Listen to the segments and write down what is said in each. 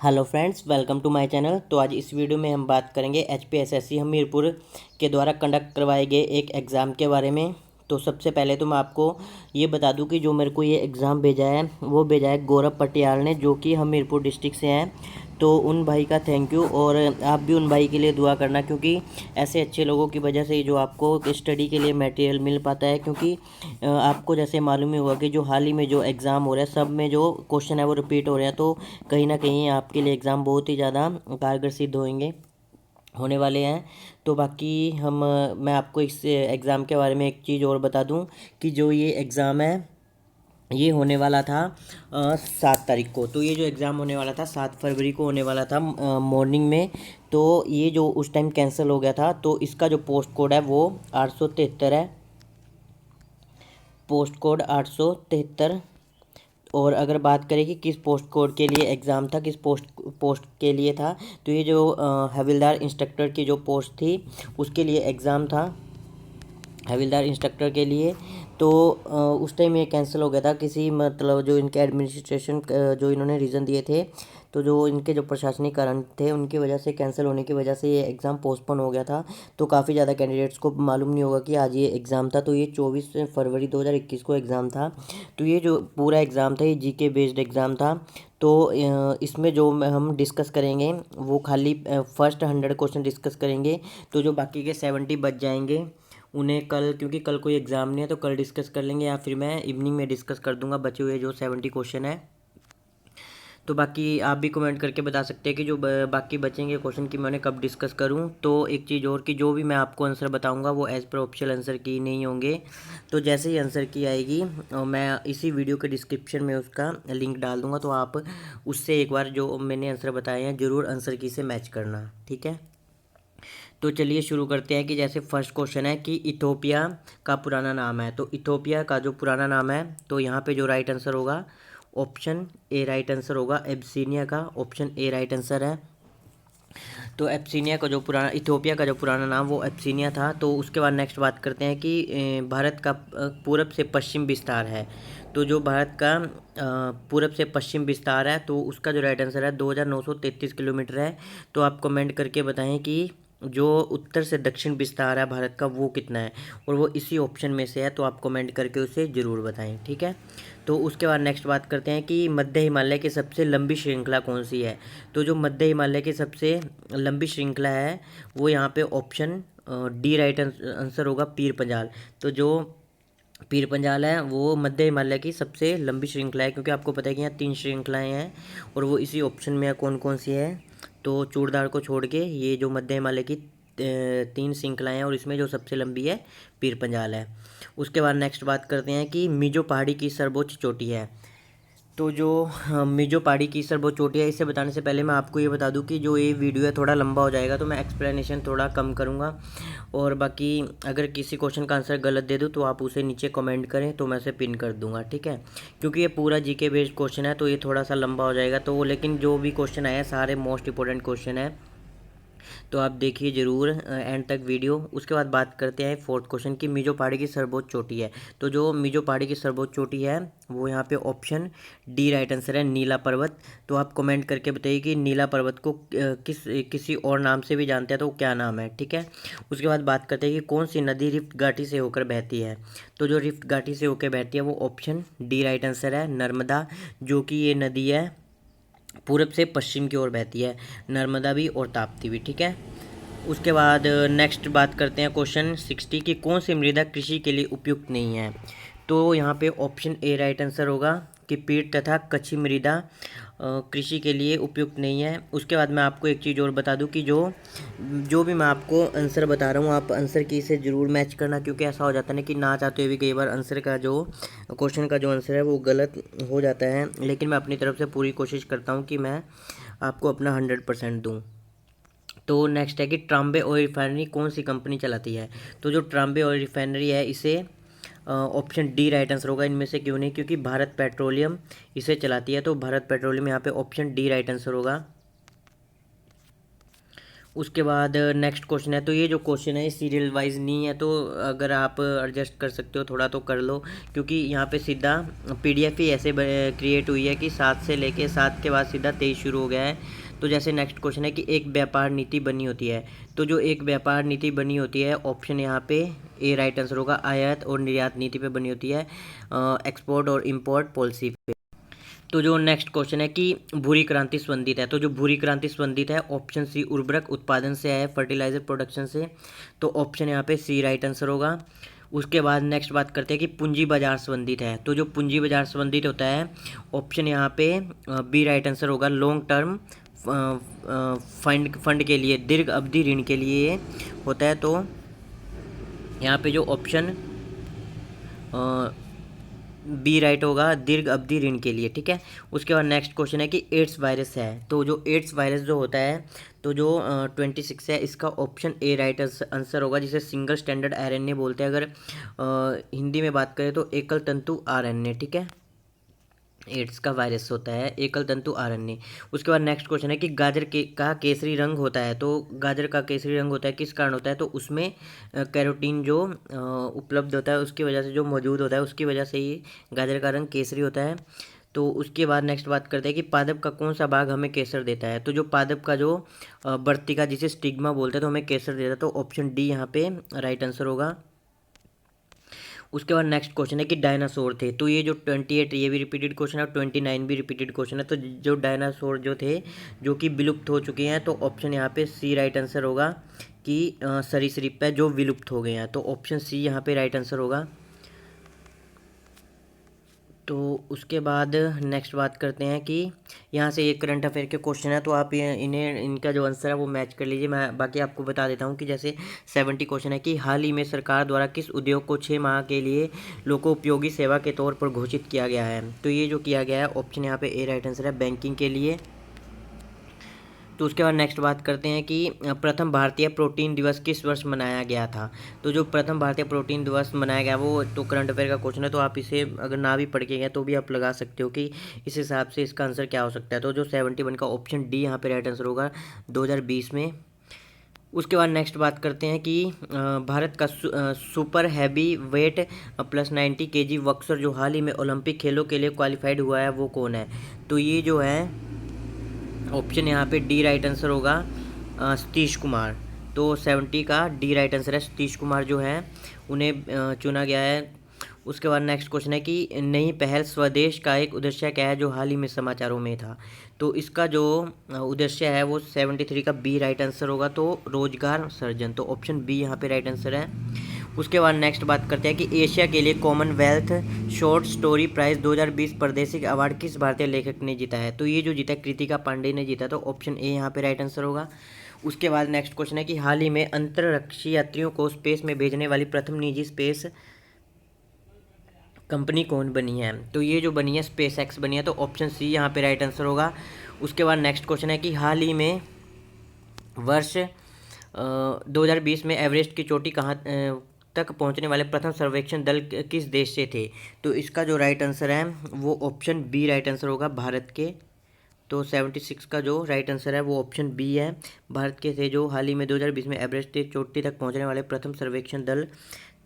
Hello friends, welcome to my channel. तो आज इस वीडियो में हम बात करेंगे एचपीएसएससी हमीरपुर के द्वारा कंडक्ट करवाए गए एक एग्ज़ाम के बारे में। तो सबसे पहले तो मैं आपको ये बता दूं कि जो मेरे को ये एग्ज़ाम भेजा है वो भेजा है गौरव पटियाल ने, जो कि हमीरपुर डिस्ट्रिक्ट से हैं। तो उन भाई का थैंक यू, और आप भी उन भाई के लिए दुआ करना, क्योंकि ऐसे अच्छे लोगों की वजह से ही जो आपको स्टडी के लिए मटेरियल मिल पाता है। क्योंकि आपको जैसे मालूम ही होगा कि जो हाल ही में जो एग्ज़ाम हो रहा है सब में जो क्वेश्चन है वो रिपीट हो रहा है। तो कहीं ना कहीं आपके लिए एग्ज़ाम बहुत ही ज़्यादा कारगर सिद्ध होने वाले हैं। तो बाकी मैं आपको इस एग्ज़ाम के बारे में एक चीज़ और बता दूं कि जो ये एग्ज़ाम है ये होने वाला था 7 तारीख को। तो ये जो एग्ज़ाम होने वाला था 7 फरवरी को होने वाला था मॉर्निंग में। तो ये जो उस टाइम कैंसिल हो गया था। तो इसका जो पोस्ट कोड है वो 873 है, पोस्ट कोड 873। और अगर बात करें कि किस पोस्ट कोड के लिए एग्ज़ाम था, किस पोस्ट के लिए था, तो ये जो हविलदार इंस्ट्रक्टर की जो पोस्ट थी उसके लिए एग्ज़ाम था, हविलदार इंस्ट्रक्टर के लिए। तो उस टाइम ये कैंसिल हो गया था, किसी मतलब जो इनके एडमिनिस्ट्रेशन जो इन्होंने रीज़न दिए थे, तो जो इनके जो प्रशासनिक कारण थे उनकी वजह से कैंसिल होने की वजह से ये एग्ज़ाम पोस्टपोन हो गया था। तो काफ़ी ज़्यादा कैंडिडेट्स को मालूम नहीं होगा कि आज ये एग्ज़ाम था। तो ये 24 फरवरी 2021 को एग्ज़ाम था। तो ये जो पूरा एग्ज़ाम था ये जीके बेस्ड एग्ज़ाम था। तो इसमें जो हम डिस्कस करेंगे वो खाली फर्स्ट 100 क्वेश्चन डिस्कस करेंगे। तो जो बाकी के 70 बच जाएंगे उन्हें कल, क्योंकि कल कोई एग्ज़ाम नहीं है तो कल डिस्कस कर लेंगे, या फिर मैं इवनिंग में डिस्कस कर दूंगा बचे हुए जो 70 क्वेश्चन है। तो बाकी आप भी कमेंट करके बता सकते हैं कि जो बाकी बचेंगे क्वेश्चन की मैं उन्हें कब डिस्कस करूं। तो एक चीज़ और कि जो भी मैं आपको आंसर बताऊंगा वो एज़ पर ऑप्शनल आंसर की नहीं होंगे। तो जैसे ही आंसर की आएगी मैं इसी वीडियो के डिस्क्रिप्शन में उसका लिंक डाल दूंगा। तो आप उससे एक बार जो मैंने आंसर बताए हैं ज़रूर आंसर की से मैच करना, ठीक है। तो चलिए शुरू करते हैं कि जैसे फर्स्ट क्वेश्चन है कि इथोपिया का पुराना नाम है। तो इथोपिया का जो पुराना नाम है, तो यहाँ पे जो राइट आंसर होगा ऑप्शन ए राइट आंसर होगा। एब्सीनिया का ऑप्शन ए राइट आंसर है। तो एब्सीनिया का जो पुराना इथोपिया का जो पुराना नाम वो एब्सीनिया था। तो उसके बाद नेक्स्ट बात करते हैं कि भारत का पूरब से पश्चिम विस्तार है। तो जो भारत का पूरब से पश्चिम विस्तार है तो उसका जो राइट आंसर है 2933 किलोमीटर है। तो आप कमेंट करके बताएं कि जो उत्तर से दक्षिण विस्तार है भारत का वो कितना है, और वो इसी ऑप्शन में से है। तो आप कमेंट करके उसे ज़रूर बताएं, ठीक है। तो उसके बाद नेक्स्ट बात करते हैं कि मध्य हिमालय की सबसे लंबी श्रृंखला कौन सी है। तो जो मध्य हिमालय की सबसे लंबी श्रृंखला है वो यहाँ पे ऑप्शन डी राइट आंसर होगा, पीर पंजाल। तो जो पीर पंजाल है वो मध्य हिमालय की सबसे लंबी श्रृंखला है, क्योंकि आपको पता है कि यहाँ 3 श्रृंखलाएँ हैं और वो इसी ऑप्शन में है कौन कौन सी है। तो चूड़दार को छोड़ के ये जो मध्य हिमालय की 3 श्रृंखलाएँ हैं और इसमें जो सबसे लंबी है पीर पंजाल है। उसके बाद नेक्स्ट बात करते हैं कि मिजो पहाड़ी की सर्वोच्च चोटी है। तो जो मिजो पहाड़ी की सर्वोच्च चोटी है, इसे बताने से पहले मैं आपको ये बता दूं कि जो ये वीडियो है थोड़ा लंबा हो जाएगा, तो मैं एक्सप्लेनेशन थोड़ा कम करूंगा। और बाकी अगर किसी क्वेश्चन का आंसर गलत दे दूं तो आप उसे नीचे कमेंट करें तो मैं उसे पिन कर दूंगा, ठीक है। क्योंकि ये पूरा जीके बेस्ड क्वेश्चन है तो ये थोड़ा सा लंबा हो जाएगा। तो लेकिन जो भी क्वेश्चन आए हैं सारे मोस्ट इंपॉर्टेंट क्वेश्चन है, तो आप देखिए ज़रूर एंड तक वीडियो। उसके बाद बात करते हैं फोर्थ क्वेश्चन की मिजो पहाड़ी की सर्वोच्च चोटी है। तो जो मिजो पहाड़ी की सर्वोच्च चोटी है वो यहाँ पे ऑप्शन डी राइट आंसर है, नीला पर्वत। तो आप कमेंट करके बताइए कि नीला पर्वत को किसी और नाम से भी जानते हैं तो क्या नाम है, ठीक है। उसके बाद बात करते हैं कि कौन सी नदी रिफ्ट घाटी से होकर बहती है। तो जो रिफ्ट घाटी से होकर बहती है वो ऑप्शन डी राइट आंसर है, नर्मदा। जो कि ये नदी है पूरब से पश्चिम की ओर बहती है, नर्मदा भी और ताप्ती भी, ठीक है। उसके बाद नेक्स्ट बात करते हैं क्वेश्चन 60 की कौन सी मृदा कृषि के लिए उपयुक्त नहीं है। तो यहाँ पे ऑप्शन ए राइट आंसर होगा कि पीट तथा कच्ची मृदा कृषि के लिए उपयुक्त नहीं है। उसके बाद मैं आपको एक चीज़ और बता दूं कि जो जो भी मैं आपको आंसर बता रहा हूँ आप आंसर की से ज़रूर मैच करना, क्योंकि ऐसा हो जाता है ना कि ना चाहते हुए भी कई बार आंसर का जो क्वेश्चन का जो आंसर है वो गलत हो जाता है। लेकिन मैं अपनी तरफ से पूरी कोशिश करता हूँ कि मैं आपको अपना 100% दूँ। तो नेक्स्ट है कि ट्राम्बे ऑयल रिफाइनरी कौन सी कंपनी चलाती है। तो जो ट्राम्बे ऑयल रिफाइनरी है इसे ऑप्शन डी राइट आंसर होगा। इनमें से क्यों नहीं, क्योंकि भारत पेट्रोलियम इसे चलाती है। तो भारत पेट्रोलियम यहाँ पे ऑप्शन डी राइट आंसर होगा। उसके बाद नेक्स्ट क्वेश्चन है, तो ये जो क्वेश्चन है सीरियल वाइज नहीं है, तो अगर आप एडजस्ट कर सकते हो थोड़ा तो कर लो, क्योंकि यहाँ पे सीधा पीडीएफ ही ऐसे क्रिएट हुई है कि 7 से लेके 7 के बाद सीधा 23 शुरू हो गया है। तो जैसे नेक्स्ट क्वेश्चन है कि एक व्यापार नीति बनी होती है, तो जो एक व्यापार नीति बनी होती है ऑप्शन यहाँ पे ए राइट आंसर होगा, आयात और निर्यात नीति पे बनी होती है, एक्सपोर्ट और इम्पोर्ट पॉलिसी पे। तो जो नेक्स्ट क्वेश्चन है कि भूरी क्रांति संबंधित है, तो जो भूरी क्रांति संबंधित है ऑप्शन सी उर्वरक उत्पादन से है, फर्टिलाइजर प्रोडक्शन से, तो ऑप्शन यहाँ पे सी राइट आंसर होगा। उसके बाद नेक्स्ट बात करते हैं कि पूंजी बाजार संबंधित है, तो जो पूंजी बाजार संबंधित होता है ऑप्शन यहाँ पे बी राइट आंसर होगा, लॉन्ग टर्म फंड के लिए, दीर्घ अवधि ऋण के लिए होता है। तो यहाँ पे जो ऑप्शन बी राइट होगा, दीर्घ अवधि ऋण के लिए, ठीक है। उसके बाद नेक्स्ट क्वेश्चन है कि एड्स वायरस है, तो जो एड्स वायरस जो होता है, तो जो 26 है इसका ऑप्शन ए राइट आंसर होगा, जिसे सिंगल स्टैंडर्ड आरएनए बोलते हैं, अगर हिंदी में बात करें तो एकल तंतु आरएनए, ठीक है। एड्स का वायरस होता है एकल तंतु आरएनए। उसके बाद नेक्स्ट क्वेश्चन है कि गाजर का केसरी रंग होता है, तो गाजर का केसरी रंग होता है किस कारण होता है, तो उसमें कैरोटीन जो उपलब्ध होता है उसकी वजह से, जो मौजूद होता है उसकी वजह से ही गाजर का रंग केसरी होता है। तो उसके बाद नेक्स्ट बात करते हैं कि पादप का कौन सा भाग हमें केसर देता है, तो जो पादप का जो वर्तिका जिसे स्टिग्मा बोलते हैं तो हमें केसर देता है, तो ऑप्शन डी यहाँ पे राइट आंसर होगा। उसके बाद नेक्स्ट क्वेश्चन है कि डायनासोर थे, तो ये जो 28 ये भी रिपीटेड क्वेश्चन है और 29 भी रिपीटेड क्वेश्चन है। तो जो डायनासोर जो थे जो कि विलुप्त हो चुके हैं, तो ऑप्शन यहाँ पे सी राइट आंसर होगा कि सरीसृप है जो विलुप्त हो गए हैं, तो ऑप्शन सी यहाँ पे राइट आंसर होगा। तो उसके बाद नेक्स्ट बात करते हैं कि यहाँ से एक करंट अफेयर के क्वेश्चन है, तो आप इन्हें इनका जो आंसर है वो मैच कर लीजिए। मैं बाकी आपको बता देता हूँ कि जैसे 70 क्वेश्चन है कि हाल ही में सरकार द्वारा किस उद्योग को 6 माह के लिए लोकोपयोगी सेवा के तौर पर घोषित किया गया है, तो ये जो किया गया है ऑप्शन यहाँ पे ए राइट आंसर है, बैंकिंग के लिए। तो उसके बाद नेक्स्ट बात करते हैं कि प्रथम भारतीय प्रोटीन दिवस किस वर्ष मनाया गया था, तो जो प्रथम भारतीय प्रोटीन दिवस मनाया गया वो तो करंट अफेयर का क्वेश्चन है, तो आप इसे अगर ना भी पढ़ के गए तो भी आप लगा सकते हो कि इस हिसाब से इसका आंसर क्या हो सकता है। तो जो 71 का ऑप्शन डी यहाँ पे राइट आंसर होगा 2020 में। उसके बाद नेक्स्ट बात करते हैं कि भारत का super heavy weight +90 kg boxer जो हाल ही में ओलंपिक खेलों के लिए क्वालिफाइड हुआ है वो कौन है, तो ये जो है ऑप्शन यहाँ पे डी राइट आंसर होगा, सतीश कुमार। तो 70 का डी राइट आंसर है, सतीश कुमार जो है उन्हें चुना गया है। उसके बाद नेक्स्ट क्वेश्चन है कि नई पहल स्वदेश का एक उद्देश्य क्या है जो हाल ही में समाचारों में था, तो इसका जो उद्देश्य है वो 73 का बी राइट आंसर होगा, तो रोजगार सृजन, तो ऑप्शन बी यहाँ पे राइट आंसर है। उसके बाद नेक्स्ट बात करते हैं कि एशिया के लिए कॉमनवेल्थ शॉर्ट स्टोरी प्राइज 2020 प्रादेशिक अवार्ड किस भारतीय लेखक ने जीता है, तो ये जो जीता है कृतिका पांडे ने जीता, तो ऑप्शन ए यहाँ पे राइट आंसर होगा। उसके बाद नेक्स्ट क्वेश्चन है कि हाल ही में अंतरिक्ष यात्रियों को स्पेस में भेजने वाली प्रथम निजी स्पेस कंपनी कौन बनी है, तो ये जो बनी है स्पेस एक्स बनी है, तो ऑप्शन सी यहाँ पे राइट आंसर होगा। उसके बाद नेक्स्ट क्वेश्चन है कि हाल ही में वर्ष 2020 में एवरेस्ट की चोटी कहाँ तक पहुंचने वाले प्रथम सर्वेक्षण दल किस देश से थे, तो इसका जो राइट आंसर है वो ऑप्शन बी राइट आंसर होगा, भारत के। तो 76 का जो राइट आंसर है वो ऑप्शन बी है, भारत के थे जो हाल ही में 2020 में एवरेस्ट की चोटी तक पहुंचने वाले प्रथम सर्वेक्षण दल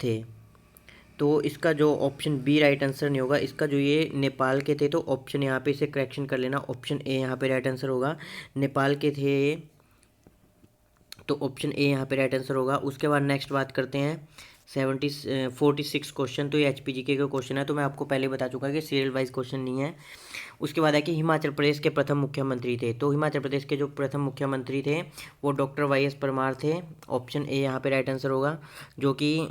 थे। तो इसका जो ऑप्शन बी राइट आंसर नहीं होगा, इसका जो ये नेपाल के थे, तो ऑप्शन यहाँ पे इसे करेक्शन कर लेना, ऑप्शन ए यहाँ पे राइट आंसर होगा, नेपाल के थे, तो ऑप्शन ए यहाँ पे राइट आंसर होगा। उसके बाद नेक्स्ट बात करते हैं 46 क्वेश्चन, तो ये HPGK का क्वेश्चन है, तो मैं आपको पहले बता चुका कि सीरियल वाइज क्वेश्चन नहीं है। उसके बाद है कि हिमाचल प्रदेश के प्रथम मुख्यमंत्री थे, तो हिमाचल प्रदेश के जो प्रथम मुख्यमंत्री थे वो डॉक्टर YS परमार थे, ऑप्शन ए यहाँ पे राइट आंसर होगा, जो कि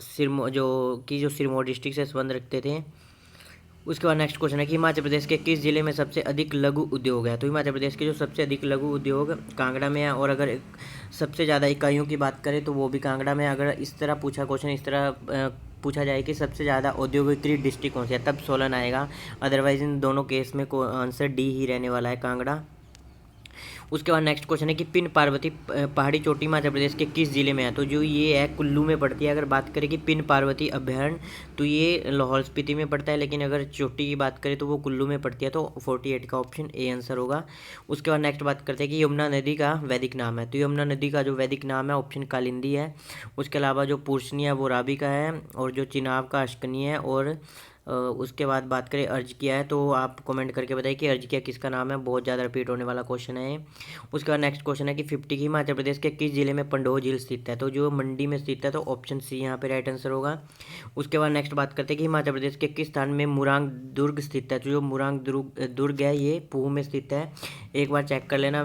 सिरमौर डिस्ट्रिक्ट से संबंध रखते थे। उसके बाद नेक्स्ट क्वेश्चन है कि हिमाचल प्रदेश के किस जिले में सबसे अधिक लघु उद्योग है, तो हिमाचल प्रदेश के जो सबसे अधिक लघु उद्योग कांगड़ा में है, और अगर सबसे ज़्यादा इकाइयों की बात करें तो वो भी कांगड़ा में। अगर इस तरह पूछा क्वेश्चन, इस तरह पूछा जाए कि सबसे ज़्यादा औद्योगिक डिस्ट्रिक्ट कौन सी है, तब सोलन आएगा, अदरवाइज इन दोनों केस में आंसर डी ही रहने वाला है, कांगड़ा। उसके बाद नेक्स्ट क्वेश्चन है कि पिन पार्वती पहाड़ी चोटी मध्य प्रदेश के किस जिले में है? तो जो ये है कुल्लू में पड़ती है। अगर बात करें कि पिन पार्वती अभ्यारण्य, तो ये लाहौल स्पीति में पड़ता है, लेकिन अगर चोटी की बात करें तो वो कुल्लू में पड़ती है। तो 48 का ऑप्शन ए आंसर होगा। उसके बाद नेक्स्ट बात करते हैं कि यमुना नदी का वैदिक नाम है। तो यमुना नदी का जो वैदिक नाम है ऑप्शन कालिंदी है। उसके अलावा जो पूर्षणी है वो राबी का है, और जो चिनाब का अश्कनी है, और उसके बाद बात करें अर्ज किया है, तो आप कमेंट करके बताइए कि अर्ज किया किसका नाम है। बहुत ज़्यादा रिपीट होने वाला क्वेश्चन है ये। उसके बाद नेक्स्ट क्वेश्चन है कि 50 की हिमाचल प्रदेश के किस जिले में पंडोह झील स्थित है? तो जो मंडी में स्थित है, तो ऑप्शन सी यहाँ पे राइट आंसर होगा। उसके बाद नेक्स्ट बात करते हैं कि हिमाचल प्रदेश के किस स्थान में मुरांग दुर्ग स्थित है? तो जो मुरांग दुर्ग है ये पूह में स्थित है। एक बार चेक कर लेना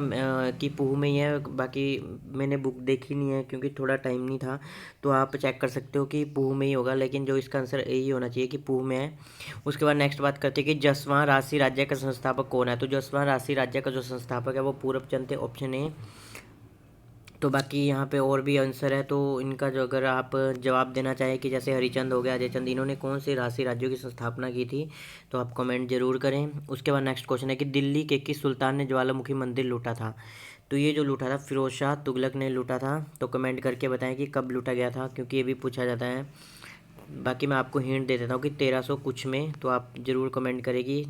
कि पूह में ही है। बाकी मैंने बुक देखी नहीं है क्योंकि थोड़ा टाइम नहीं था, तो आप चेक कर सकते हो कि पूह में ही होगा, लेकिन जो इसका आंसर यही होना चाहिए कि पूह में है। उसके बाद नेक्स्ट बात करते हैं कि जसवां राशि राज्य का संस्थापक कौन है? तो जसवां राशि राज्य का जो संस्थापक है वो पूरब चंद थे, ऑप्शन ए। तो बाकी यहाँ पे और भी आंसर है, तो इनका जो अगर आप जवाब देना चाहें कि जैसे हरिचंद हो गया, अजयचंद, इन्होंने कौन से राशि राज्यों की स्थापना की थी, तो आप कमेंट जरूर करें। उसके बाद नेक्स्ट क्वेश्चन है कि दिल्ली के किस सुल्तान ने ज्वालामुखी मंदिर लूटा था? तो ये जो लूटा था फिरोज शाह तुगलक ने लूटा था। तो कमेंट करके बताएं कि कब लूटा गया था, क्योंकि ये भी पूछा जाता है। बाकी मैं आपको हिंट दे देता हूँ कि 1300 कुछ में, तो आप ज़रूर कमेंट करेगी।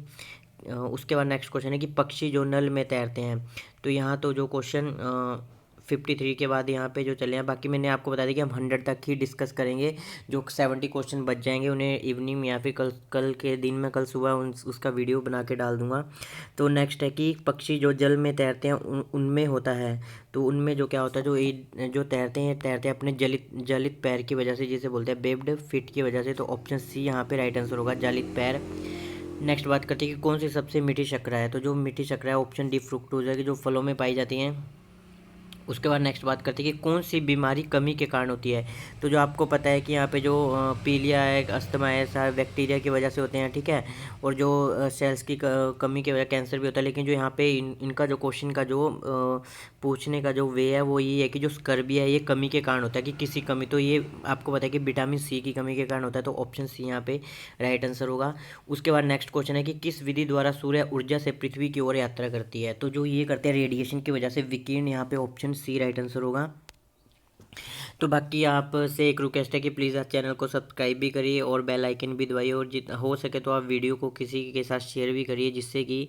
उसके बाद नेक्स्ट क्वेश्चन है कि पक्षी जो नल में तैरते हैं। तो यहाँ तो जो क्वेश्चन 53 के बाद यहाँ पे जो चले हैं, बाकी मैंने आपको बता दिया कि हम 100 तक ही डिस्कस करेंगे। जो 70 क्वेश्चन बच जाएंगे उन्हें इवनिंग में या फिर कल के दिन में, कल सुबह उसका वीडियो बना के डाल दूंगा। तो नेक्स्ट है कि पक्षी जो जल में तैरते हैं उनमें होता है। तो उनमें जो क्या होता है, जो तैरते हैं अपने जलित पैर की वजह से, जिसे बोलते हैं वेब्ड फीट की वजह से। तो ऑप्शन सी यहाँ पे राइट आंसर होगा, जलित पैर। नेक्स्ट बात करते हैं कि कौन सी सबसे मीठी शर्करा है? तो जो मीठी शर्करा है ऑप्शन डी फ्रुक्टोज है, कि जो फलों में पाई जाती हैं। उसके बाद नेक्स्ट बात करते हैं कि कौन सी बीमारी कमी के कारण होती है? तो जो आपको पता है कि यहाँ पे जो पीलिया है, अस्थमा है, सारे बैक्टीरिया की वजह से होते हैं, ठीक है। और जो सेल्स की कमी की वजह कैंसर भी होता है। लेकिन जो यहाँ पे इनका जो क्वेश्चन का जो पूछने का जो वे है वो ये है कि जो स्कर्वी है ये कमी के कारण होता है, कि किसी कमी। तो ये आपको पता है कि विटामिन सी की कमी के कारण होता है। तो ऑप्शन सी यहाँ पे राइट आंसर होगा। उसके बाद नेक्स्ट क्वेश्चन है कि किस विधि द्वारा सूर्य ऊर्जा से पृथ्वी की ओर यात्रा करती है? तो जो ये करते हैं रेडिएशन की वजह से, विकिरण, यहाँ पे ऑप्शन सी राइट आंसर होगा। तो बाकी आपसे एक रिक्वेस्ट है कि प्लीज़ आप चैनल को सब्सक्राइब भी करिए और बेल आइकन भी दबाइए, और जितना हो सके तो आप वीडियो को किसी के साथ शेयर भी करिए, जिससे कि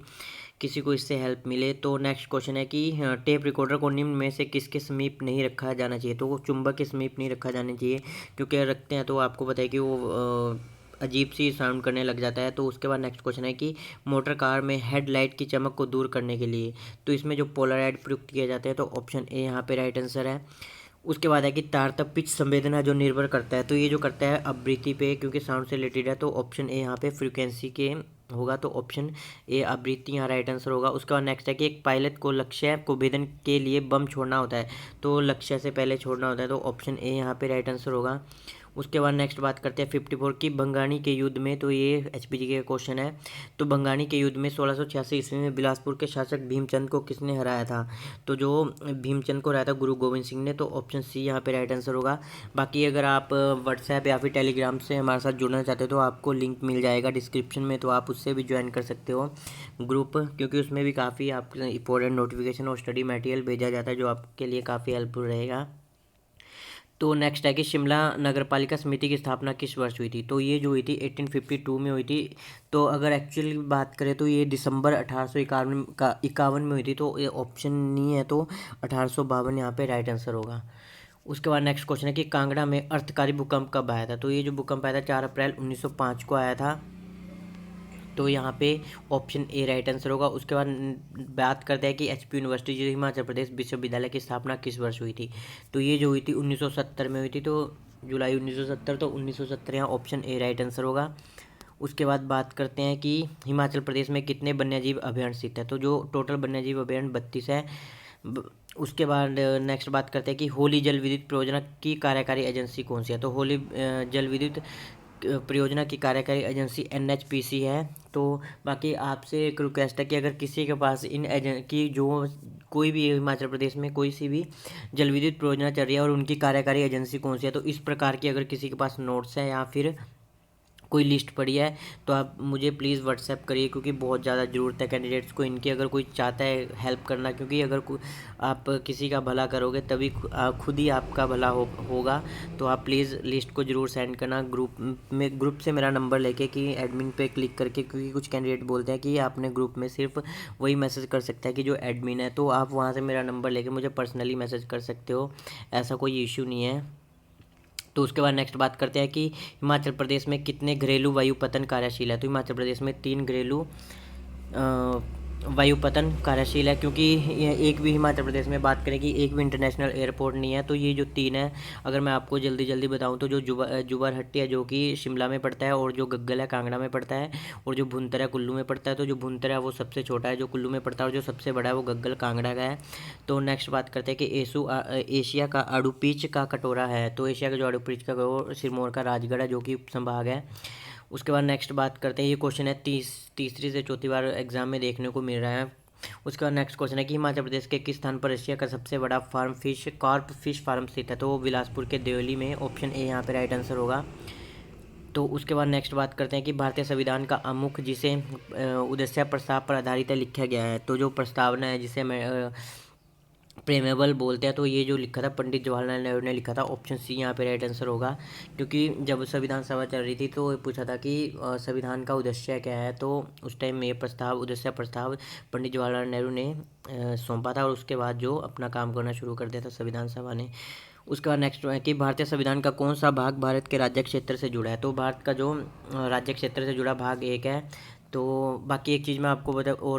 किसी को इससे हेल्प मिले। तो नेक्स्ट क्वेश्चन है कि टेप रिकॉर्डर को निम्न में से किसके समीप नहीं रखा जाना चाहिए? तो वो चुंबक के समीप नहीं रखा जाना चाहिए, क्योंकि अगर रखते हैं तो आपको पता है कि वो अजीब सी साउंड करने लग जाता है। तो उसके बाद नेक्स्ट क्वेश्चन है कि मोटर कार में हेडलाइट की चमक को दूर करने के लिए, तो इसमें जो पोलराइड प्रयुक्त किए जाते हैं। तो ऑप्शन ए यहाँ पे राइट आंसर है। उसके बाद है कि तारतम्य पिच संवेदना जो निर्भर करता है, तो ये जो करता है आवृत्ति पे, क्योंकि साउंड से रिलेटेड है। तो ऑप्शन ए यहाँ पे फ्रीक्वेंसी के होगा। तो ऑप्शन ए आवृत्ति यहाँ राइट आंसर होगा। उसके बाद नेक्स्ट है कि एक पायलट को लक्ष्य को भेदन के लिए बम छोड़ना होता है, तो लक्ष्य से पहले छोड़ना होता है। तो ऑप्शन ए यहाँ पे राइट आंसर होगा। उसके बाद नेक्स्ट बात करते हैं 54 की बंगानी के युद्ध में। तो ये एचपीजी के क्वेश्चन है। तो बंगानी के युद्ध में 1686 ईस्वी में बिलासपुर के शासक भीमचंद को किसने हराया था? तो जो भीमचंद को हराया था गुरु गोविंद सिंह ने। तो ऑप्शन सी यहाँ पे राइट आंसर होगा। बाकी अगर आप व्हाट्सएप या फिर टेलीग्राम से हमारे साथ जुड़ना चाहते हो तो आपको लिंक मिल जाएगा डिस्क्रिप्शन में, तो आप उससे भी ज्वाइन कर सकते हो ग्रुप, क्योंकि उसमें भी काफ़ी आपके इंपॉर्टेंट नोटिफिकेशन और स्टडी मटेरियल भेजा जाता है, जो आपके लिए काफ़ी हेल्पफुल रहेगा। तो नेक्स्ट है कि शिमला नगर पालिका समिति की स्थापना किस वर्ष हुई थी? तो ये जो हुई थी 1852 में हुई थी। तो अगर एक्चुअली बात करें तो ये दिसंबर 1851 में हुई थी। तो ये ऑप्शन नहीं है, तो 1852 यहाँ पे राइट आंसर होगा। उसके बाद नेक्स्ट क्वेश्चन है कि कांगड़ा में अर्धकारी भूकंप कब आया था? तो ये जो भूकंप आया था 4 अप्रैल 1905 को आया था। तो यहाँ पे ऑप्शन ए राइट आंसर होगा। उसके बाद बात करते हैं कि एचपी यूनिवर्सिटी जो हिमाचल प्रदेश विश्वविद्यालय की स्थापना किस वर्ष हुई थी? तो ये जो हुई थी 1970 में हुई थी। तो जुलाई 1970, तो 1970 यहाँ ऑप्शन ए राइट आंसर होगा। उसके बाद बात करते हैं कि हिमाचल प्रदेश में कितने वन्यजीव अभयारण्य स्थित है? तो जो टोटल वन्यजीव अभयारण्य 32 है। उसके बाद नेक्स्ट बात करते हैं कि होली जल विद्युत परियोजना की कार्यकारी एजेंसी कौन सी है? तो होली जल विद्युत परियोजना की कार्यकारी एजेंसी एनएचपीसी है। तो बाकी आपसे एक रिक्वेस्ट है कि अगर किसी के पास इन की जो कोई भी हिमाचल प्रदेश में कोई सी भी जल विद्युत परियोजना चल रही है और उनकी कार्यकारी एजेंसी कौन सी है, तो इस प्रकार की अगर किसी के पास नोट्स है या फिर कोई लिस्ट पड़ी है तो आप मुझे प्लीज़ व्हाट्सएप करिए, क्योंकि बहुत ज़्यादा ज़रूरत है कैंडिडेट्स को इनकी। अगर कोई चाहता है हेल्प करना, क्योंकि अगर आप किसी का भला करोगे तभी खुद ही आपका भला होगा। तो आप प्लीज़ लिस्ट को ज़रूर सेंड करना ग्रुप से मेरा नंबर लेके कि एडमिन पे क्लिक करके, क्योंकि कुछ कैंडिडेट बोलते हैं कि आपने ग्रुप में सिर्फ वही मैसेज कर सकता है कि जो एडमिन है। तो आप वहाँ से मेरा नंबर लेके मुझे पर्सनली मैसेज कर सकते हो, ऐसा कोई इशू नहीं है। तो उसके बाद नेक्स्ट बात करते हैं कि हिमाचल प्रदेश में कितने घरेलू वायुपतन कार्यशील है। तो हिमाचल प्रदेश में 3 घरेलू वायुपतन कार्यशील है, क्योंकि एक भी हिमाचल प्रदेश में बात करें कि एक भी इंटरनेशनल एयरपोर्ट नहीं है। तो ये जो 3 है, अगर मैं आपको जल्दी जल्दी बताऊं तो जो जुब्बड़हट्टी है जो कि शिमला में पड़ता है, और जो गग्गल है कांगड़ा में पड़ता है, और जो भुंतर है कुल्लू में पड़ता है। तो जो भुंतर है वो सबसे छोटा है जो कुल्लू में पड़ता है, और जो सबसे बड़ा है वो गग्गल कांगड़ा का है। तो नेक्स्ट बात करते हैं कि एशिया का अड़ुपीच का कटोरा है। तो एशिया का जो अड़ुपीच का सिरमौर का राजगढ़ है जो कि उपसंभाग है। उसके बाद नेक्स्ट बात करते हैं, ये क्वेश्चन है तीसरी से चौथी बार एग्जाम में देखने को मिल रहा है। उसके बाद नेक्स्ट क्वेश्चन है कि हिमाचल प्रदेश के किस स्थान पर एशिया का सबसे बड़ा कार्प फिश फार्म स्थित है। तो वो बिलासपुर के देवली में, ऑप्शन ए यहाँ पे राइट आंसर होगा। तो उसके बाद नेक्स्ट बात करते हैं कि भारतीय संविधान का आमुख जिसे उद्देश्य प्रस्ताव पर आधारित लिखा गया है। तो जो प्रस्तावना है जिसे मैं प्रेमेबल बोलते हैं, तो ये जो लिखा था पंडित जवाहरलाल नेहरू ने लिखा था, ऑप्शन सी यहाँ पे राइट आंसर होगा। क्योंकि जब संविधान सभा चल रही थी तो पूछा था कि संविधान का उद्देश्य क्या है, तो उस टाइम ये उद्देश्य प्रस्ताव पंडित जवाहरलाल नेहरू ने सौंपा था, और उसके बाद जो अपना काम करना शुरू कर दिया था संविधान सभा ने। उसके बाद नेक्स्ट है कि भारतीय संविधान का कौन सा भाग भारत के राज्य क्षेत्र से जुड़ा है। तो भारत का जो राज्य क्षेत्र से जुड़ा भाग 1 है। तो बाकी एक चीज़ मैं आपको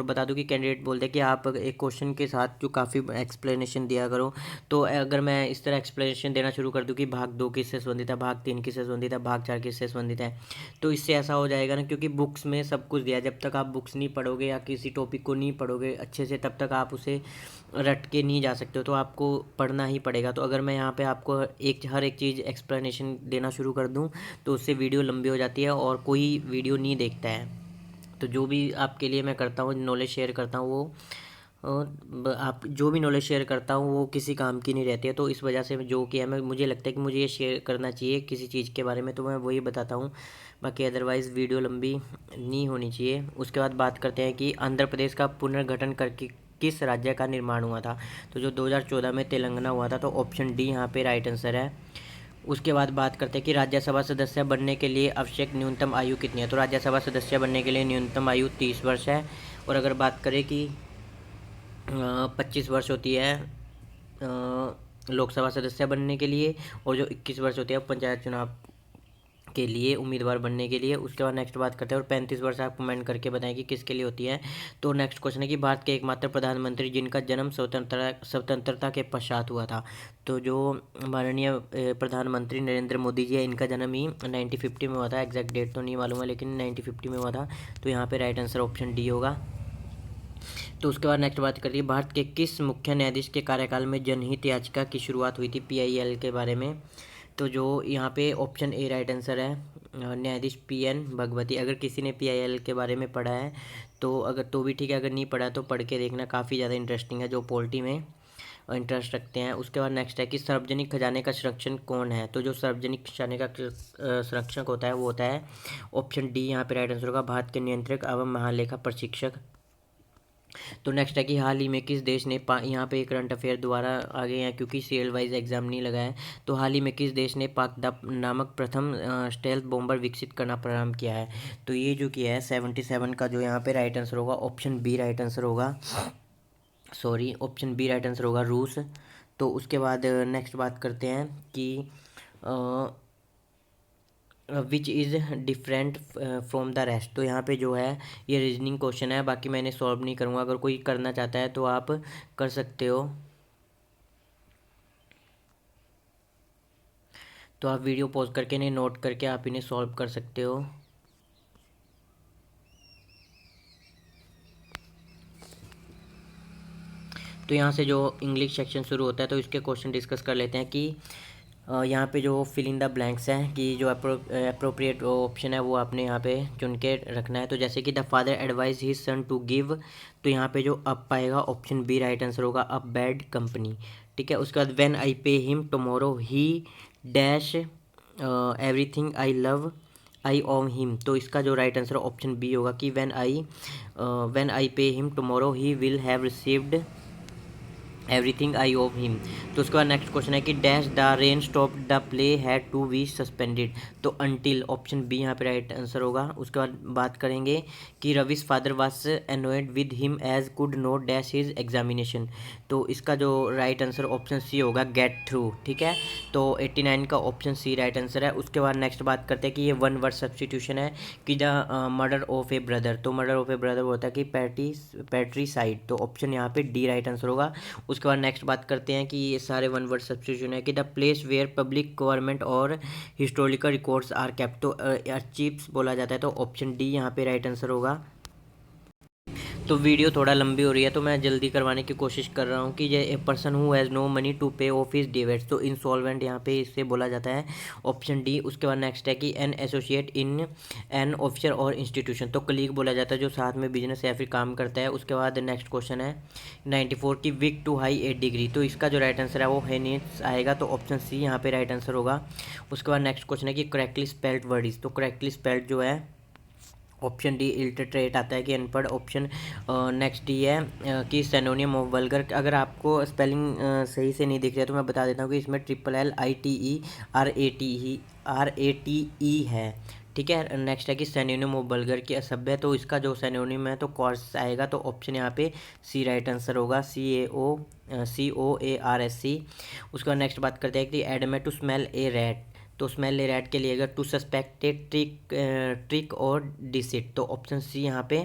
बता दूं कि कैंडिडेट बोलते हैं कि आप एक क्वेश्चन के साथ जो काफ़ी एक्सप्लेनेशन दिया करो। तो अगर मैं इस तरह एक्सप्लेनेशन देना शुरू कर दूं कि भाग 2 किससे संबंधित है, भाग 3 किससे संबंधित है, भाग 4 किससे संबंधित है, तो इससे ऐसा हो जाएगा ना, क्योंकि बुक्स में सब कुछ दिया है। जब तक आप बुक्स नहीं पढ़ोगे या किसी टॉपिक को नहीं पढ़ोगे अच्छे से, तब तक आप उसे रट के नहीं जा सकते हो। तो आपको पढ़ना ही पड़ेगा। तो अगर मैं यहाँ पे आपको हर एक चीज़ एक्सप्लेनेशन देना शुरू कर दूँ तो उससे वीडियो लंबी हो जाती है और कोई वीडियो नहीं देखता है। तो जो भी आपके लिए मैं करता हूँ, नॉलेज शेयर करता हूँ, वो आप जो भी नॉलेज शेयर करता हूँ वो किसी काम की नहीं रहती है। तो इस वजह से जो कि है, मैं मुझे लगता है कि मुझे ये शेयर करना चाहिए किसी चीज़ के बारे में, तो मैं वही बताता हूँ। बाकी अदरवाइज़ वीडियो लंबी नहीं होनी चाहिए। उसके बाद बात करते हैं कि आंध्र प्रदेश का पुनर्गठन करके किस राज्य का निर्माण हुआ था। तो जो 2014 में तेलंगाना हुआ था, तो ऑप्शन डी यहाँ पे राइट आंसर है। उसके बाद बात करते हैं कि राज्यसभा सदस्य बनने के लिए आवश्यक न्यूनतम आयु कितनी है। तो राज्यसभा सदस्य बनने के लिए न्यूनतम आयु 30 वर्ष है। और अगर बात करें कि 25 वर्ष होती है लोकसभा सदस्य बनने के लिए, और जो 21 वर्ष होती है पंचायत चुनाव के लिए उम्मीदवार बनने के लिए। उसके बाद नेक्स्ट बात करते हैं, और 35 वर्ष आप कमेंट करके बताएं कि किसके लिए होती है। तो नेक्स्ट क्वेश्चन है कि भारत के एकमात्र प्रधानमंत्री जिनका जन्म स्वतंत्रता के पश्चात हुआ था। तो जो माननीय प्रधानमंत्री नरेंद्र मोदी जी है, इनका जन्म ही 1950 में हुआ था। एग्जैक्ट डेट तो नहीं मालूम है, लेकिन 1950 में हुआ था। तो यहाँ पे राइट आंसर ऑप्शन डी होगा। तो उसके बाद नेक्स्ट बात करिए, भारत के किस मुख्य न्यायाधीश के कार्यकाल में जनहित याचिका की शुरुआत हुई थी, PIL के बारे में। तो जो यहाँ पे ऑप्शन ए राइट आंसर है, न्यायाधीश PN भगवती। अगर किसी ने PIL के बारे में पढ़ा है तो अगर तो भी ठीक है, अगर नहीं पढ़ा तो पढ़ के देखना, काफ़ी ज़्यादा इंटरेस्टिंग है जो पॉलिटी में इंटरेस्ट रखते हैं। उसके बाद नेक्स्ट है कि सार्वजनिक खजाने का संरक्षण कौन है। तो जो सार्वजनिक खजाने का संरक्षक होता है वो होता है ऑप्शन डी यहाँ पे राइट आंसर होगा, भारत के नियंत्रक एवं महालेखा परीक्षक। तो नेक्स्ट है कि हाल ही में किस देश ने यहाँ पे करंट अफेयर दोबारा आ गए हैं क्योंकि सीरियल वाइज एग्जाम नहीं लगा है। तो हाल ही में किस देश ने पाकदा नामक प्रथम स्टेल्थ बॉम्बर विकसित करना प्रारंभ किया है। तो ये जो किया है 77 का, जो यहाँ पे राइट आंसर होगा ऑप्शन बी राइट आंसर होगा, sorry option B right answer होगा, रूस। तो उसके बाद नेक्स्ट बात करते हैं कि which is different from the rest. तो यहाँ पे जो है ये रीजनिंग क्वेश्चन है, बाकी मैंने सॉल्व नहीं करूँगा। अगर कोई करना चाहता है तो आप कर सकते हो। तो आप वीडियो पॉज करके इन्हें नोट करके आप इन्हें सॉल्व कर सकते हो। तो यहाँ से जो इंग्लिश सेक्शन शुरू होता है, तो इसके क्वेश्चन डिस्कस कर लेते हैं कि यहाँ पे जो फिल इन द ब्लैंक्स हैं कि जो अप्रोप्रिएट ऑप्शन है वो आपने यहाँ पे चुन के रखना है। तो जैसे कि the father advise his son to give, तो यहाँ पे जो अप आएगा ऑप्शन बी राइट आंसर होगा, अ बैड कंपनी। ठीक है। उसके बाद when I pay him tomorrow he dash everything I love I on him, तो इसका जो राइट आंसर ऑप्शन बी होगा कि when I pay him tomorrow he will have received everything I of him. तो उसके बाद नेक्स्ट क्वेश्चन है कि dash the rain stop the play had to be suspended, तो अनटिल, ऑप्शन बी यहाँ पे राइट आंसर होगा। उसके बाद बात करेंगे कि Ravish father was annoyed with him as could not dash his examination, तो इसका जो राइट आंसर ऑप्शन सी होगा गेट थ्रू, ठीक है। तो 89 का ऑप्शन सी राइट आंसर है। उसके बाद नेक्स्ट बात करते हैं कि ये वन वर्ड सब्सटीट्यूशन है कि the murder of A brother, तो मर्डर ऑफ ए ब्रदर होता है कि पैट्रीसाइड, तो ऑप्शन यहाँ पे डी राइट आंसर होगा। उसके बाद नेक्स्ट बात करते हैं कि ये सारे वन वर्ड सब्सटीट्यूशन है कि the place where public government और हिस्टोरिकल रिकॉर्ड्स आर केप्ट, तो अर्चीव्स बोला जाता है, तो ऑप्शन डी यहाँ पे राइट आंसर होगा। तो वीडियो थोड़ा लंबी हो रही है तो मैं जल्दी करवाने की कोशिश कर रहा हूँ कि ये a person who has no money to pay off his debts, तो इंसॉल्वेंट यहाँ पे इससे बोला जाता है, ऑप्शन डी। उसके बाद नेक्स्ट है कि an associate in an officer और इंस्टीट्यूशन, तो कलीग बोला जाता है जो साथ में बिजनेस या फिर काम करता है। उसके बाद नेक्स्ट क्वेश्चन है 94 की विक टू हाई 8 डिग्री, तो इसका जो राइट आंसर है वो हेनिस आएगा, तो ऑप्शन सी यहाँ पे राइट आंसर होगा। उसके बाद नेक्स्ट क्वेश्चन है कि करेक्टली स्पेल्ड वर्ड इज, तो करेक्टली स्पेल्ड जो है ऑप्शन डी इलिटरेट आता है कि अनपढ़, ऑप्शन नेक्स्ट डी है कि सिनोनिम ऑफ वल्गर। अगर आपको स्पेलिंग सही से नहीं दिख रहा है तो मैं बता देता हूँ कि इसमें LITERATE है, ठीक है। नेक्स्ट है कि सिनोनिम ऑफ वल्गर की असभ्य है, तो इसका जो सिनोनिम है तो कॉर्स आएगा, तो ऑप्शन यहाँ पे सी राइट आंसर होगा, COARSC। उसके बाद नेक्स्ट बात करते हैं कि एडमेट टू स्मेल ए रैट, तो स्मेल ए रैट के लिए अगर टू सस्पेक्टेड ट्रिक और डिसिट, तो ऑप्शन सी यहाँ पे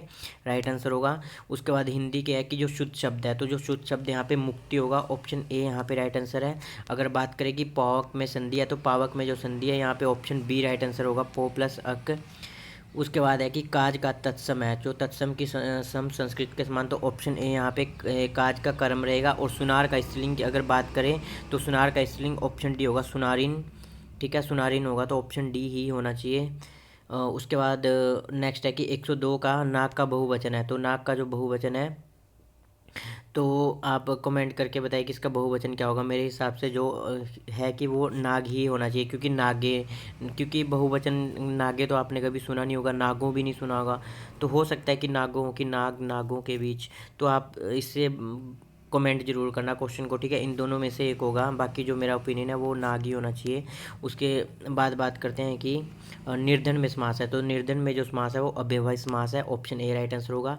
राइट आंसर होगा। उसके बाद हिंदी के है कि जो शुद्ध शब्द है, तो जो शुद्ध शब्द यहाँ पे मुक्ति होगा, ऑप्शन ए यहाँ पे राइट आंसर है। अगर बात करें कि पावक में संधि है, तो पावक में जो संधि है यहाँ पे ऑप्शन बी राइट आंसर होगा, पो प्लस अक। उसके बाद है कि काज का तत्सम है, जो तत्सम की सम संस्कृत के समान, तो ऑप्शन ए यहाँ पे काज का कर्म रहेगा। और सुनार का स्त्रीलिंग की अगर बात करें तो सुनार का स्त्रीलिंग ऑप्शन डी होगा, सुनारिन, ठीक है, सुनारिन होगा, तो ऑप्शन डी ही होना चाहिए। उसके बाद नेक्स्ट है कि 102 का नाग का बहुवचन है, तो नाग का जो बहुवचन है तो आप कमेंट करके बताइए कि इसका बहुवचन क्या होगा। मेरे हिसाब से जो है कि वो नाग ही होना चाहिए, क्योंकि नागे, क्योंकि बहुवचन नागे तो आपने कभी सुना नहीं होगा, नागों भी नहीं सुना होगा, तो हो सकता है कि नागों की नागों के बीच, तो आप इससे कमेंट जरूर करना क्वेश्चन को, ठीक है। इन दोनों में से एक होगा, बाकी जो मेरा ओपिनियन है वो नाग ही होना चाहिए। उसके बाद बात करते हैं कि निर्धन में समास है, तो निर्धन में जो समास है वो अव्ययभावी समास है, ऑप्शन ए राइट आंसर होगा।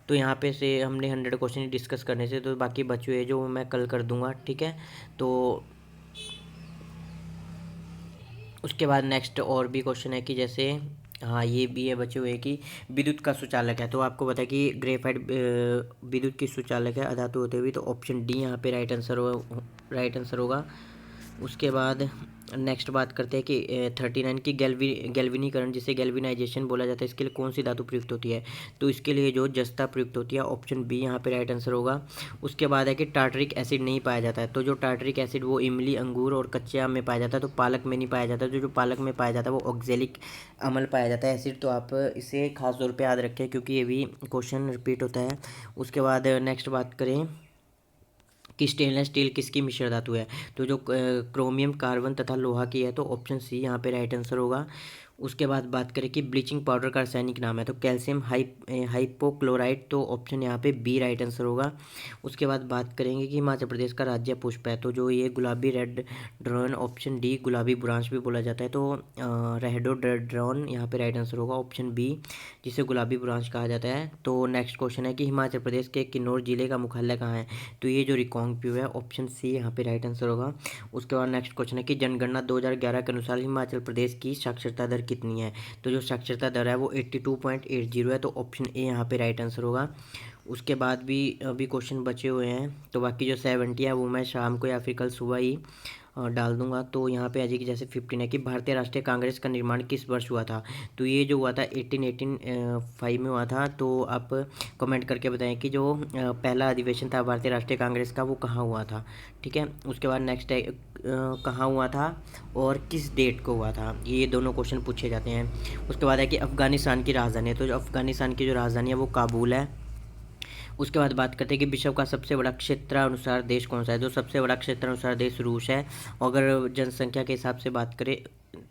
तो यहाँ पे से हमने 100 क्वेश्चन डिस्कस करने से, तो बाकी बचे हुए जो मैं कल कर दूंगा, ठीक है। तो उसके बाद नेक्स्ट और भी क्वेश्चन है कि जैसे हाँ ये भी है बचे हुए कि विद्युत का सुचालक है, तो आपको पता है कि ग्रेफाइट विद्युत की सुचालक है अधातु होते हुए, तो ऑप्शन डी यहाँ पे राइट आंसर होगा। उसके बाद नेक्स्ट बात करते हैं कि 39 की गैल्वेनीकरण, जिसे गैल्वेनाइजेशन बोला जाता है, इसके लिए कौन सी धातु प्रयुक्त होती है, तो इसके लिए जो जस्ता प्रयुक्त होती है, ऑप्शन बी यहाँ पे राइट आंसर होगा। उसके बाद है कि टार्टरिक एसिड नहीं पाया जाता है, तो जो टार्टरिक एसिड वो इमली, अंगूर और कच्चे आम में पाया जाता है, तो पालक में नहीं पाया जाता, जो पालक में पाया जाता है वो ऑक्जेलिक अम्ल पाया जाता है, एसिड, तो आप इसे खास तौर पर याद रखें क्योंकि ये भी क्वेश्चन रिपीट होता है। उसके बाद नेक्स्ट बात करें कि स्टेनलेस स्टील किसकी मिश्र धातु है, तो जो क्रोमियम, कार्बन तथा लोहा की है, तो ऑप्शन सी यहाँ पे राइट आंसर होगा। उसके बाद बात करें कि ब्लीचिंग पाउडर का रासायनिक नाम है, तो कैल्शियम हाइपोक्लोराइड, तो ऑप्शन यहाँ पे बी राइट आंसर होगा। उसके बाद बात करेंगे कि हिमाचल प्रदेश का राज्य पुष्प है, तो जो ये गुलाबी रेड ड्रोन, ऑप्शन डी, गुलाबी बुरांश भी बोला जाता है, तो रेडोड्रोन यहाँ पे राइट आंसर होगा, ऑप्शन बी, जिसे गुलाबी बुरांश कहा जाता है। तो नेक्स्ट क्वेश्चन है कि हिमाचल प्रदेश के किन्नौर जिले का मुख्यालय कहाँ है, तो ये जो रिकांगपिओ है, ऑप्शन सी यहाँ पे राइट आंसर होगा। उसके बाद नेक्स्ट क्वेश्चन है कि जनगणना 2011 के अनुसार हिमाचल प्रदेश की साक्षरता दर कितनी है, तो जो साक्षरता दर है वो 82.80 है, तो ऑप्शन ए यहाँ पे राइट आंसर होगा। उसके बाद भी अभी क्वेश्चन बचे हुए हैं, तो बाकी जो 70 है वो मैं शाम को या फिर कल सुबह ही डाल दूंगा। तो यहाँ पे आ जाएगी जैसे 15 है कि भारतीय राष्ट्रीय कांग्रेस का निर्माण किस वर्ष हुआ था, तो ये जो हुआ था 1885 में हुआ था। तो आप कमेंट करके बताएं कि जो पहला अधिवेशन था भारतीय राष्ट्रीय कांग्रेस का वो कहाँ हुआ था, ठीक है। उसके बाद नेक्स्ट है कहाँ हुआ था और किस डेट को हुआ था, ये दोनों क्वेश्चन पूछे जाते हैं। उसके बाद है कि अफगानिस्तान की राजधानी है, तो जो अफगानिस्तान की जो राजधानी है वो काबुल है। उसके बाद बात करते हैं कि विश्व का सबसे बड़ा क्षेत्रानुसार देश कौन सा है, जो सबसे बड़ा क्षेत्रानुसार देश रूस है। अगर जनसंख्या के हिसाब से बात करें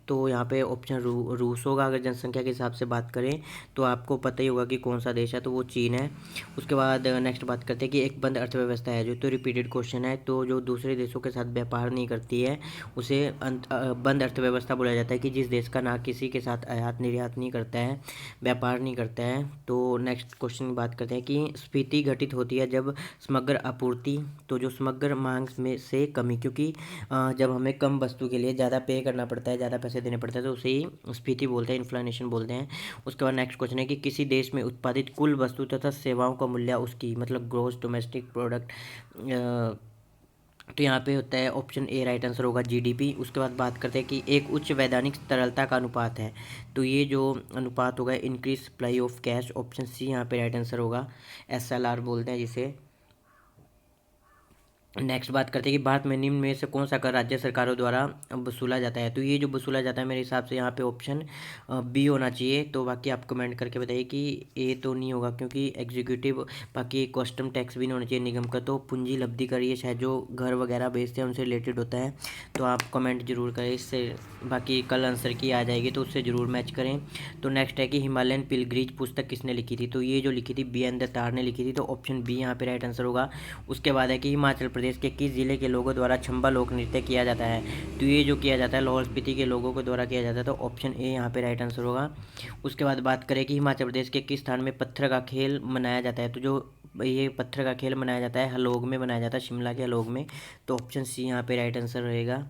तो यहाँ पे ऑप्शन रूस होगा। अगर जनसंख्या के हिसाब से बात करें तो आपको पता ही होगा कि कौन सा देश है, तो वो चीन है। उसके बाद नेक्स्ट बात करते हैं कि एक बंद अर्थव्यवस्था है जो, तो रिपीटेड क्वेश्चन है। तो जो दूसरे देशों के साथ व्यापार नहीं करती है उसे बंद अर्थव्यवस्था बोला जाता है, कि जिस देश का ना किसी के साथ आयात निर्यात नहीं करता है, व्यापार नहीं करता है। तो नेक्स्ट क्वेश्चन की बात करते हैं कि स्फीति घटित होती है जब समग्र आपूर्ति, तो जो समग्र मांग में से कमी, क्योंकि जब हमें कम वस्तु के लिए ज़्यादा पे करना पड़ता है, ज़्यादा पैसे देने पड़ते हैं, तो उसे ही स्फीति बोलते हैं, इन्फ्लेशन बोलते हैं। उसके बाद नेक्स्ट क्वेश्चन है कि किसी देश में उत्पादित कुल वस्तु तथा सेवाओं का मूल्य उसकी मतलब ग्रॉस डोमेस्टिक प्रोडक्ट, तो यहाँ पे होता है ऑप्शन ए राइट आंसर होगा जीडीपी। उसके बाद बात करते हैं कि एक उच्च वैधानिक तरलता का अनुपात है, तो ये जो अनुपात होगा increase supply of cash, option C यहाँ पे राइट आंसर होगा, एसएलआर बोलते हैं जिसे। नेक्स्ट बात करते हैं कि भारत में निम्न में से कौन सा कर राज्य सरकारों द्वारा वसूला जाता है, तो ये जो वसूला जाता है मेरे हिसाब से यहाँ पे ऑप्शन बी होना चाहिए। तो बाकी आप कमेंट करके बताइए कि ए तो नहीं होगा, क्योंकि एग्जीक्यूटिव, बाकी कस्टम टैक्स भी नहीं होना चाहिए निगम का, तो पूंजी लब्धि कर, ये शायद जो घर वगैरह बेचते हैं उनसे रिलेटेड होता है। तो आप कमेंट जरूर करें इससे, बाकी कल आंसर की आ जाएगी तो उससे ज़रूर मैच करें। तो नेक्स्ट है कि हिमालयन पिलग्रीज पुस्तक किसने लिखी थी, तो ये जो लिखी थी बी एन दत्तार ने लिखी थी, तो ऑप्शन बी यहाँ पे राइट आंसर होगा। उसके बाद है कि हिमाचल प्रदेश के किस जिले के लोगों द्वारा चंबा लोक नृत्य किया जाता है, तो ये जो किया जाता है लाहौल स्पीति के लोगों के द्वारा किया जाता है, तो ऑप्शन ए यहाँ पे राइट आंसर होगा। उसके बाद बात करें कि हिमाचल प्रदेश के किस स्थान में पत्थर का खेल मनाया जाता है, तो जो ये पत्थर का खेल मनाया जाता है हलोग में मनाया जाता है, शिमला के हलोग में, तो ऑप्शन सी यहाँ पे राइट आंसर रहेगा।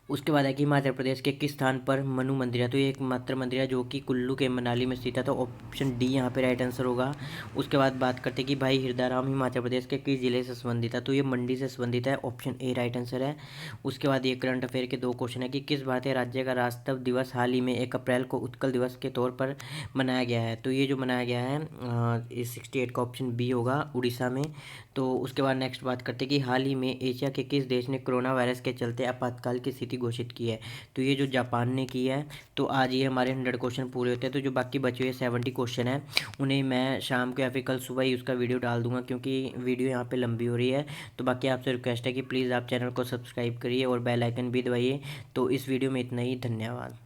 उसके बाद है कि हिमाचल प्रदेश के किस स्थान पर मनु मंदिर है, तो ये एकमात्र मंदिर है जो कि कुल्लू के मनाली में स्थित है, तो ऑप्शन डी यहाँ पे राइट आंसर होगा। उसके बाद बात करते हैं कि भाई हिरदाराम हिमाचल प्रदेश के किस जिले से संबंधित है, तो ये मंडी से संबंधित है, ऑप्शन ए राइट आंसर है। उसके बाद ये करंट अफेयर के दो क्वेश्चन है कि किस भारतीय राज्य का राष्ट्र दिवस हाल ही में 1 अप्रैल को उत्कल दिवस के तौर पर मनाया गया है, तो ये जो मनाया गया है 68 का ऑप्शन बी होगा, उड़ीसा में। तो उसके बाद नेक्स्ट बात करते हैं कि हाल ही में एशिया के किस देश ने कोरोना वायरस के चलते आपातकाल की स्थिति घोषित की है, तो ये जो जापान ने की है। तो आज ये हमारे 100 क्वेश्चन पूरे होते हैं, तो जो बाकी बचे हुए 70 क्वेश्चन हैं उन्हें मैं शाम को या फिर कल सुबह ही उसका वीडियो डाल दूंगा, क्योंकि वीडियो यहाँ पे लंबी हो रही है। तो बाकी आपसे रिक्वेस्ट है कि प्लीज़ आप चैनल को सब्सक्राइब करिए और बेल आइकन भी दबाइए। तो इस वीडियो में इतना ही, धन्यवाद।